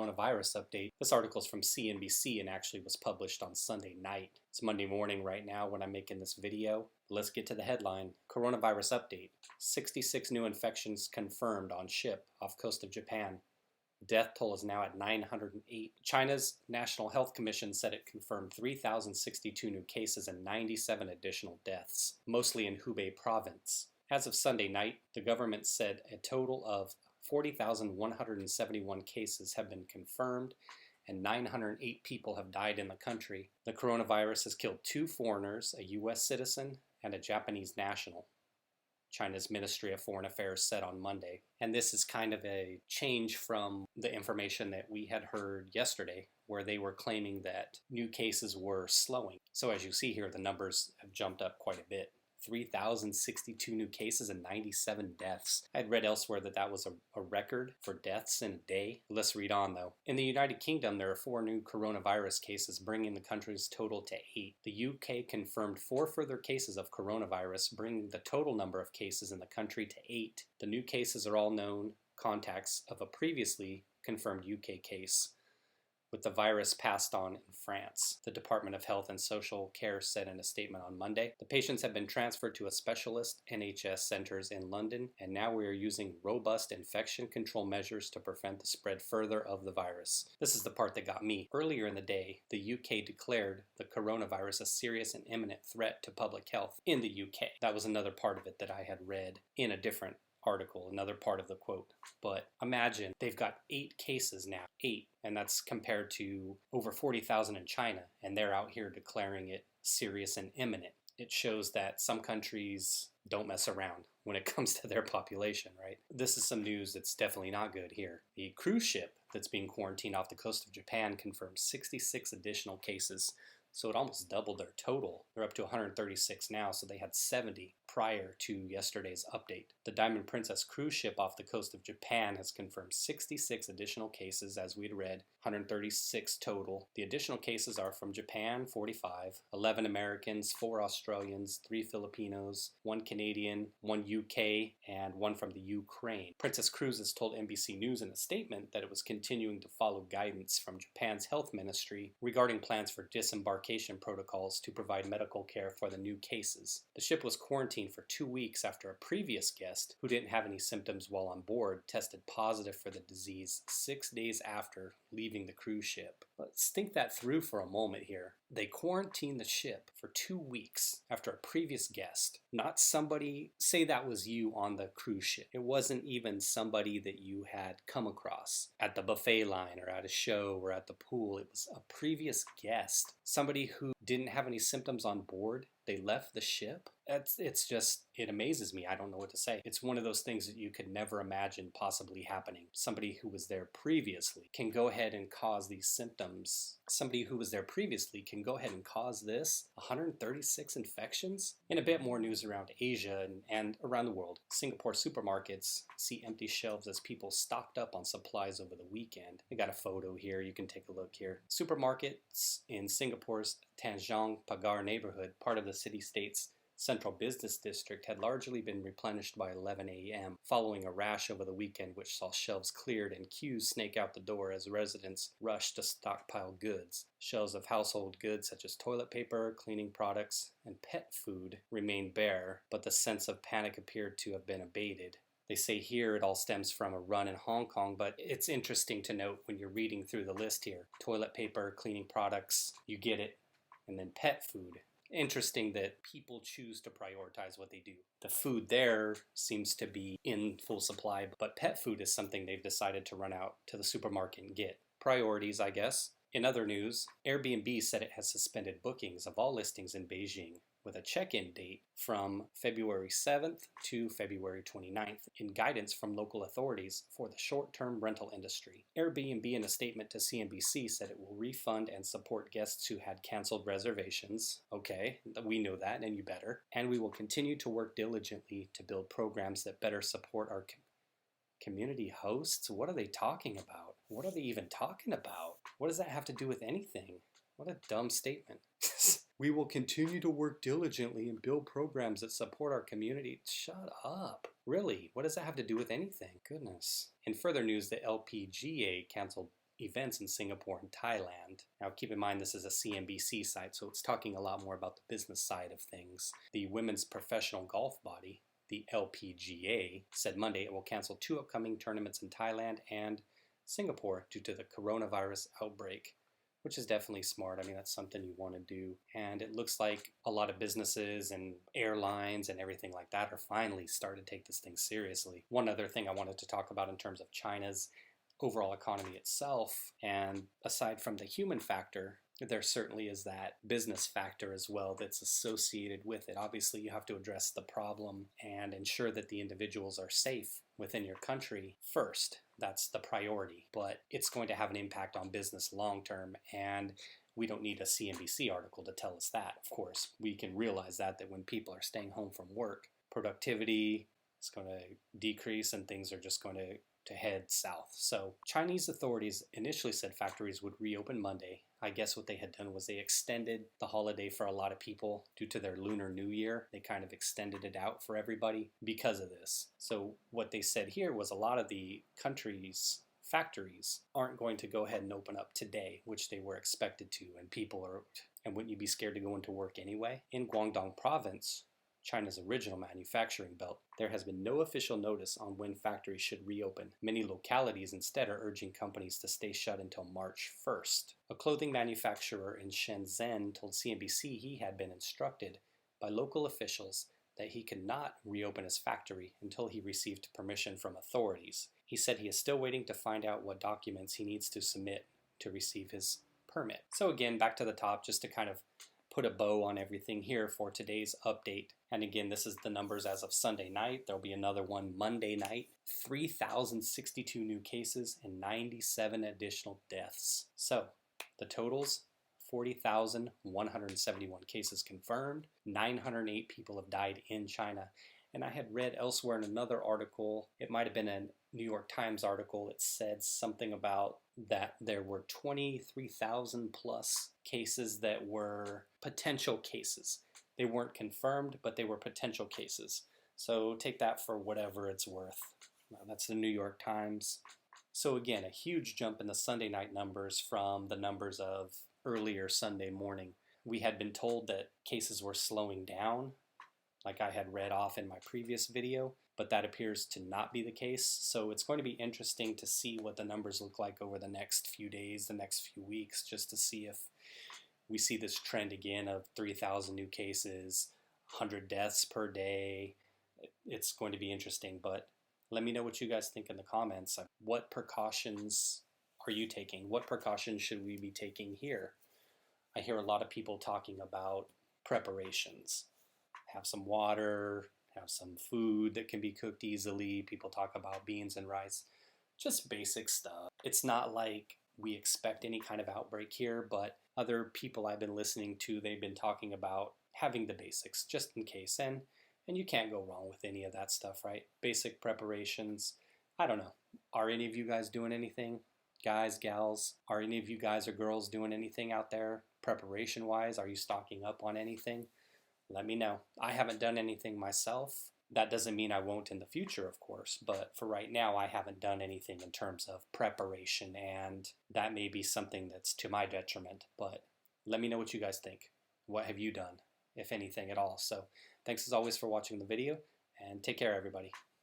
coronavirus update. This article is from CNBC and actually was published on Sunday night. It's Monday morning right now when I'm making this video. Let's get to the headline. Coronavirus update. 66 new infections confirmed on ship off coast of Japan. Death toll is now at 908. China's National Health Commission said it confirmed 3,062 new cases and 97 additional deaths, mostly in Hubei province. As of Sunday night, the government said a total of 40,171 cases have been confirmed and 908 people have died in the country. The coronavirus has killed 2 foreigners, a U.S. citizen and a Japanese national, China's Ministry of Foreign Affairs said on Monday. And this is kind of a change from the information that we had heard yesterday, where they were claiming that new cases were slowing. So as you see here, the numbers have jumped up quite a bit. 3,062 new cases and 97 deaths. I had read elsewhere that that was a record for deaths in a day. Let's read on though. In the United Kingdom, there are 4 new coronavirus cases, bringing the country's total to 8. The UK confirmed 4 further cases of coronavirus, bringing the total number of cases in the country to 8. The new cases are all known contacts of a previously confirmed UK case, with the virus passed on in France. The Department of Health and Social Care said in a statement on Monday, the patients have been transferred to a specialist NHS centers in London, and now we are using robust infection control measures to prevent the spread further of the virus. This is the part that got me. Earlier in the day, the UK declared the coronavirus a serious and imminent threat to public health in the UK. That was another part of it that I had read in a different article, another part of the quote. But imagine they've got 8 cases now, 8, and that's compared to over 40,000 in China, and they're out here declaring it serious and imminent. It shows that some countries don't mess around when it comes to their population, right? This is some news that's definitely not good here. The cruise ship that's being quarantined off the coast of Japan confirmed 66 additional cases, so it almost doubled their total. They're up to 136 now, so they had 70 prior to yesterday's update. The Diamond Princess cruise ship off the coast of Japan has confirmed 66 additional cases, as we'd read, 136 total. The additional cases are from Japan, 45, 11 Americans, 4 Australians, 3 Filipinos, 1 Canadian, 1 UK, and 1 from the Ukraine. Princess Cruises told NBC News in a statement that it was continuing to follow guidance from Japan's health ministry regarding plans for disembarkation protocols to provide medical care for the new cases. The ship was quarantined for 2 weeks after a previous guest, who didn't have any symptoms while on board, tested positive for the disease 6 days after leaving the cruise ship. Let's think that through for a moment here. They quarantined the ship for 2 weeks after a previous guest. Not somebody, say that was you on the cruise ship. It wasn't even somebody that you had come across at the buffet line or at a show or at the pool. It was a previous guest. Somebody who didn't have any symptoms on board. They left the ship. It amazes me. I don't know what to say. It's one of those things that you could never imagine possibly happening. Somebody who was there previously can go ahead and cause these symptoms. Somebody who was there previously can go ahead and cause this. 136 infections? In a bit more news around Asia and around the world, Singapore supermarkets see empty shelves as people stocked up on supplies over the weekend. I got a photo here. You can take a look here. Supermarkets in Singapore's Tanjong Pagar neighborhood, part of the city-state's central business district, had largely been replenished by 11 a.m. following a rash over the weekend which saw shelves cleared and queues snake out the door as residents rushed to stockpile goods. Shelves of household goods such as toilet paper, cleaning products, and pet food remained bare, but the sense of panic appeared to have been abated. They say here it all stems from a run in Hong Kong, but it's interesting to note when you're reading through the list here. Toilet paper, cleaning products, you get it, and then pet food. Interesting that people choose to prioritize what they do. The food there seems to be in full supply, but pet food is something they've decided to run out to the supermarket and get. Priorities, I guess. In other news, Airbnb said it has suspended bookings of all listings in Beijing, with a check-in date from February 7th to February 29th, in guidance from local authorities for the short-term rental industry. Airbnb, in a statement to CNBC, said it will refund and support guests who had canceled reservations. Okay, we know that, and you better. And we will continue to work diligently to build programs that better support our community hosts. What are they talking about? What are they even talking about? What does that have to do with anything? What a dumb statement. We will continue to work diligently and build programs that support our community. Shut up. Really? What does that have to do with anything? Goodness. In further news, the LPGA canceled events in Singapore and Thailand. Now keep in mind this is a CNBC site, so it's talking a lot more about the business side of things. The women's professional golf body, the LPGA, said Monday it will cancel 2 upcoming tournaments in Thailand and Singapore due to the coronavirus outbreak, which is definitely smart. I mean, that's something you want to do. And it looks like a lot of businesses and airlines and everything like that are finally starting to take this thing seriously. One other thing I wanted to talk about in terms of China's overall economy itself, and aside from the human factor, there certainly is that business factor as well that's associated with it. Obviously, you have to address the problem and ensure that the individuals are safe within your country first. That's the priority, but it's going to have an impact on business long term, and we don't need a CNBC article to tell us that. Of course, we can realize that when people are staying home from work, productivity is going to decrease and things are just going to head south. So Chinese authorities initially said factories would reopen Monday. I guess what they had done was they extended the holiday for a lot of people due to their Lunar New Year. They kind of extended it out for everybody because of this. So what they said here was a lot of the country's factories aren't going to go ahead and open up today, which they were expected to, and wouldn't you be scared to go into work anyway? In Guangdong province, China's original manufacturing belt, there has been no official notice on when factories should reopen. Many localities instead are urging companies to stay shut until March 1st. A clothing manufacturer in Shenzhen told CNBC he had been instructed by local officials that he could not reopen his factory until he received permission from authorities. He said he is still waiting to find out what documents he needs to submit to receive his permit. So again, back to the top, just to kind of put a bow on everything here for today's update. And again, this is the numbers as of Sunday night. There'll be another one Monday night. 3,062 new cases and 97 additional deaths. So the totals, 40,171 cases confirmed. 908 people have died in China. And I had read elsewhere in another article, it might have been a New York Times article, it said something about that there were 23,000 plus cases that were potential cases. They weren't confirmed, but they were potential cases. So take that for whatever it's worth. That's the New York Times. So again, a huge jump in the Sunday night numbers from the numbers of earlier Sunday morning. We had been told that cases were slowing down, like I had read off in my previous video, but that appears to not be the case. So it's going to be interesting to see what the numbers look like over the next few days, the next few weeks, just to see if we see this trend again of 3,000 new cases, 100 deaths per day. It's going to be interesting, but let me know what you guys think in the comments. What precautions are you taking? What precautions should we be taking here? I hear a lot of people talking about preparations. Have some water, have some food that can be cooked easily. People talk about beans and rice, just basic stuff. It's not like we expect any kind of outbreak here, but other people I've been listening to, they've been talking about having the basics just in case. And you can't go wrong with any of that stuff, right? Basic preparations. I don't know. Are any of you guys doing anything? Guys, gals, are any of you guys or girls doing anything out there preparation-wise? Are you stocking up on anything? Let me know. I haven't done anything myself. That doesn't mean I won't in the future, of course, but for right now, I haven't done anything in terms of preparation, and that may be something that's to my detriment, but let me know what you guys think. What have you done, if anything at all? So thanks as always for watching the video, and take care, everybody.